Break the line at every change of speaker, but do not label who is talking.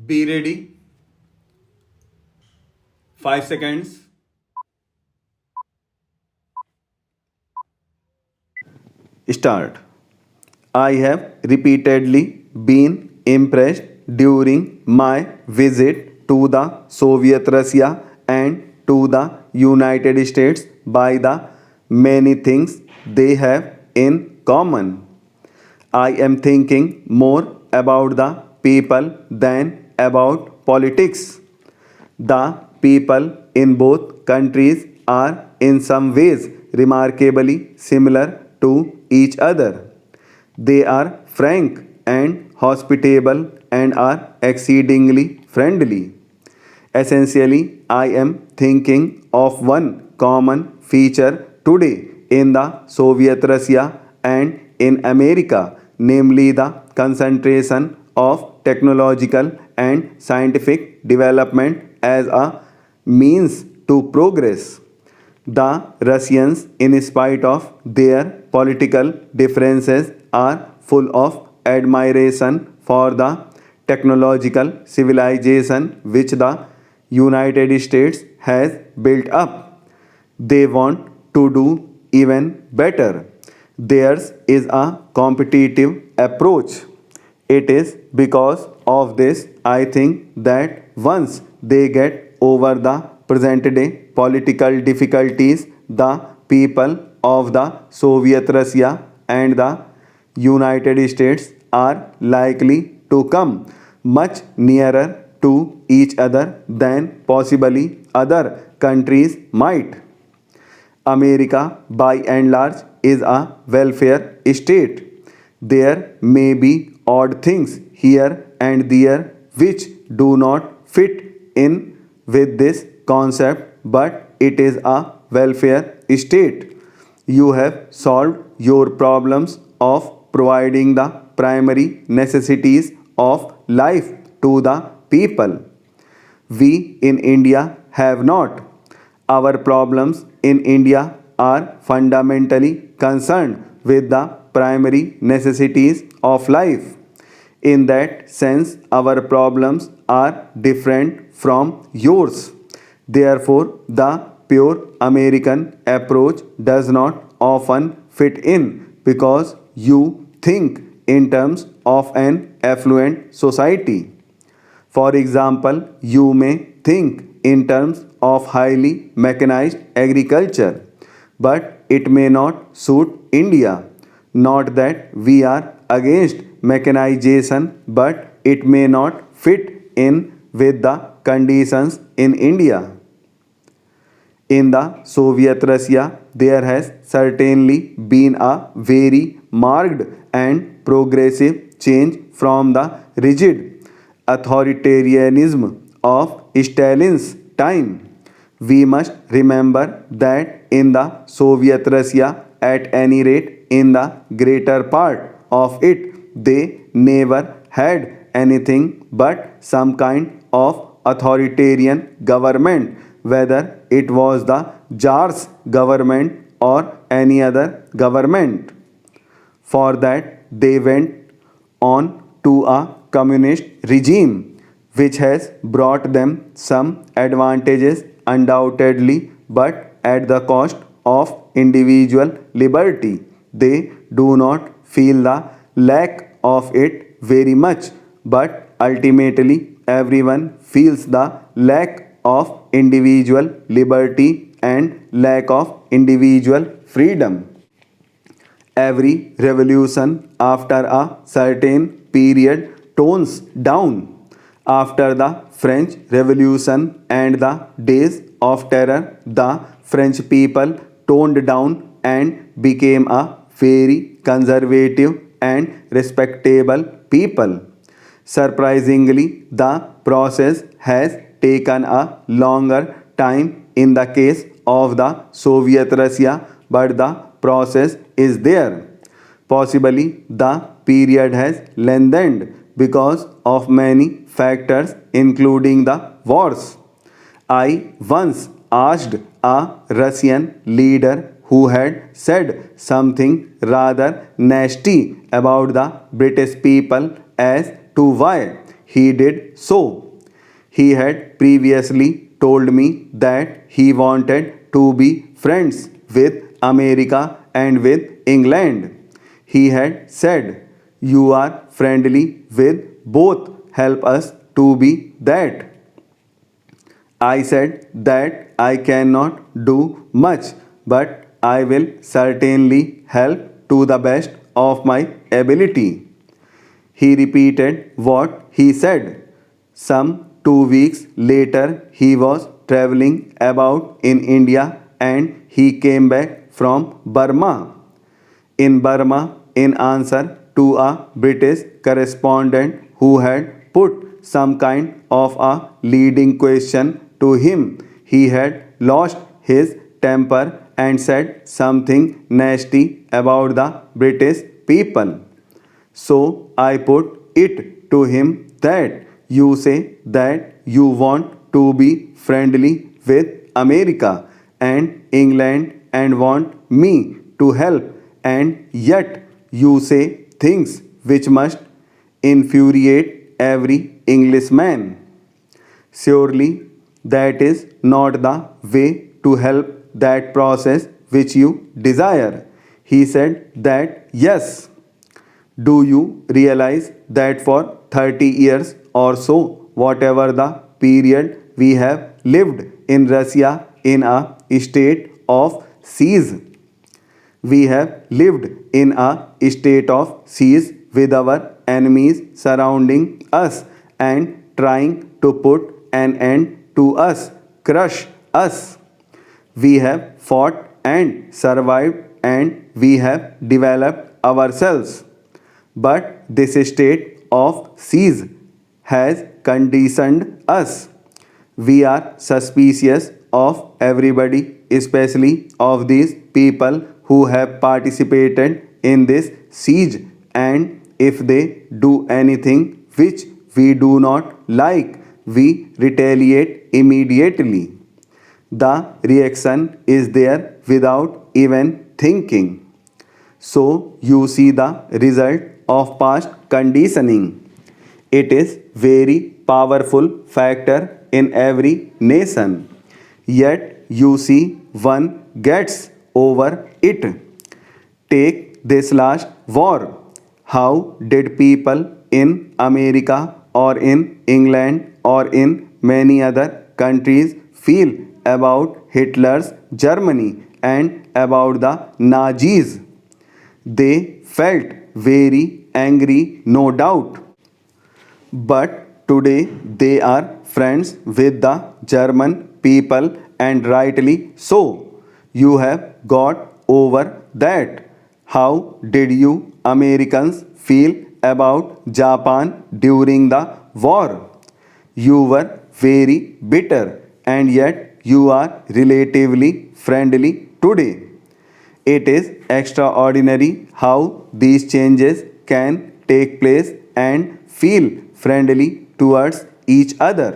Be ready. 5 seconds. Start. I have repeatedly been impressed during my visit to the Soviet Russia and to the United States by the many things they have in common. I am thinking more about the people than about politics. The people in both countries are in some ways remarkably similar to each other. They are frank and hospitable and are exceedingly friendly. Essentially, I am thinking of one common feature today in the Soviet Russia and in America, namely the concentration of technological and scientific development as a means to progress. The Russians, in spite of their political differences, are full of admiration for the technological civilization which the United States has built up. They want to do even better. Theirs is a competitive approach. It is because of this, I think, that once they get over the present day political difficulties, the people of the Soviet Russia and the United States are likely to come much nearer to each other than possibly other countries might. America, by and large, is a welfare state. There may be odd things here and there which do not fit in with this concept, but it is a welfare state. You have solved your problems of providing the primary necessities of life to the people. We in India have not. Our problems in India are fundamentally concerned with the primary necessities of life. In that sense, our problems are different from yours. Therefore, the pure American approach does not often fit in because you think in terms of an affluent society. For example, you may think in terms of highly mechanized agriculture, but it may not suit India. Not that we are against mechanization, but it may not fit in with the conditions in India. In the Soviet Russia, there has certainly been a very marked and progressive change from the rigid authoritarianism of Stalin's time. We must remember that in the Soviet Russia, at any rate in the greater part of it, they never had anything but some kind of authoritarian government, whether it was the Tsar's government or any other government. For that, they went on to a communist regime, which has brought them some advantages undoubtedly, but at the cost of individual liberty. They do not feel the lack of it very much, but ultimately everyone feels the lack of individual liberty and lack of individual freedom. Every revolution after a certain period tones down. After the French Revolution and the days of terror, the French people toned down and became a very conservative and respectable people. Surprisingly, the process has taken a longer time in the case of the Soviet Russia, but the process is there. Possibly the period has lengthened because of many factors, including the wars. I once asked a Russian leader who had said something rather nasty about the British people as to why he did so. He had previously told me that he wanted to be friends with America and with England. He had said, "You are friendly with both, help us to be that." I said that I cannot do much, but I will certainly help to the best of my ability. He repeated what he said. Some 2 weeks later, he was traveling about in India and he came back from Burma. In Burma, in answer to a British correspondent who had put some kind of a leading question to him, he had lost his temper and said something nasty about the British people. So I put it to him that you say that you want to be friendly with America and England and want me to help, and yet you say things which must infuriate every Englishman. Surely that is not the way to help that process which you desire. He said that yes. Do you realize that for 30 years or so, whatever the period we have lived in Russia in a state of siege, we have lived in a state of siege with our enemies surrounding us and trying to put an end to us, crush us. We have fought and survived and we have developed ourselves. But this state of siege has conditioned us. We are suspicious of everybody, especially of these people who have participated in this siege, and if they do anything which we do not like, we retaliate immediately. The reaction is there without even thinking. So you see the result of past conditioning. It is very powerful factor in every nation. Yet you see one gets over it. Take this last war. How did people in America or in England or in many other countries feel about Hitler's Germany and about the Nazis? They felt very angry, no doubt. But today they are friends with the German people, and rightly so. You have got over that. How did you Americans feel about Japan during the war? You were very bitter, and yet you are relatively friendly today. It is extraordinary how these changes can take place and feel friendly towards each other.